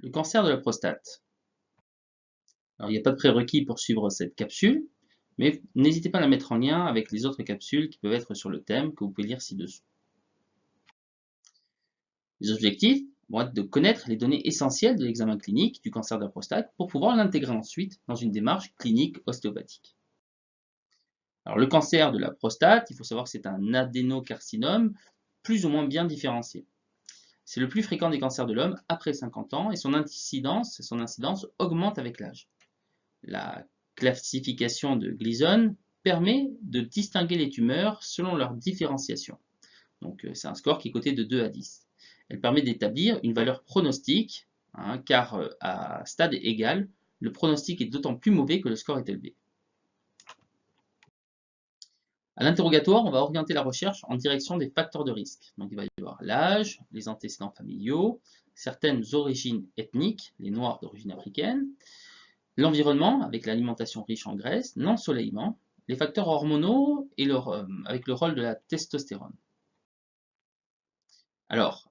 Le cancer de la prostate. Alors, il n'y a pas de prérequis pour suivre cette capsule, mais n'hésitez pas à la mettre en lien avec les autres capsules qui peuvent être sur le thème que vous pouvez lire ci-dessous. Les objectifs vont être de connaître les données essentielles de l'examen clinique du cancer de la prostate pour pouvoir l'intégrer ensuite dans une démarche clinique ostéopathique. Alors, le cancer de la prostate, il faut savoir que c'est un adénocarcinome plus ou moins bien différencié. C'est le plus fréquent des cancers de l'homme après 50 ans et son incidence augmente avec l'âge. La classification de Gleason permet de distinguer les tumeurs selon leur différenciation. Donc c'est un score qui est coté de 2 à 10. Elle permet d'établir une valeur pronostique, car à stade égal, le pronostic est d'autant plus mauvais que le score est élevé. À l'interrogatoire, on va orienter la recherche en direction des facteurs de risque. Donc il va y avoir l'âge, les antécédents familiaux, certaines origines ethniques, les noirs d'origine africaine, l'environnement avec l'alimentation riche en graisse, l'ensoleillement, les facteurs hormonaux et avec le rôle de la testostérone. Alors,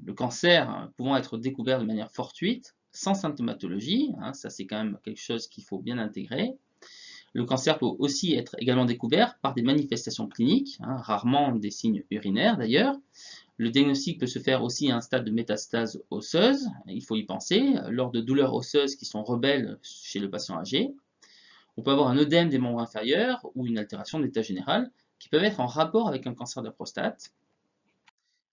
le cancer pouvant être découvert de manière fortuite, sans symptomatologie, ça c'est quand même quelque chose qu'il faut bien intégrer. Le cancer peut aussi être également découvert par des manifestations cliniques, rarement des signes urinaires d'ailleurs. Le diagnostic peut se faire aussi à un stade de métastase osseuse, il faut y penser, lors de douleurs osseuses qui sont rebelles chez le patient âgé. On peut avoir un œdème des membres inférieurs ou une altération de l'état général qui peuvent être en rapport avec un cancer de la prostate.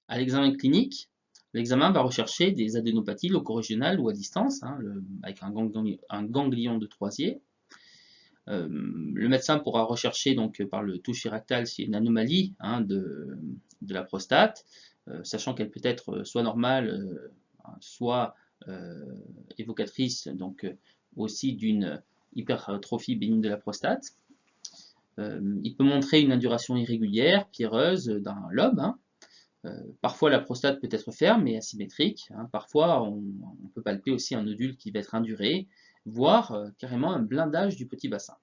À l'examen clinique, l'examen va rechercher des adénopathies locorégionales ou à distance, avec un ganglion de Troisier. Le médecin pourra rechercher donc par le toucher rectal s'il y a une anomalie de la prostate, sachant qu'elle peut être soit normale, soit évocatrice donc aussi d'une hypertrophie bénigne de la prostate. Il peut montrer une induration irrégulière, pierreuse d'un lobe. Parfois la prostate peut être ferme et asymétrique. Parfois on peut palper aussi un nodule qui va être induré, voire carrément un blindage du petit bassin.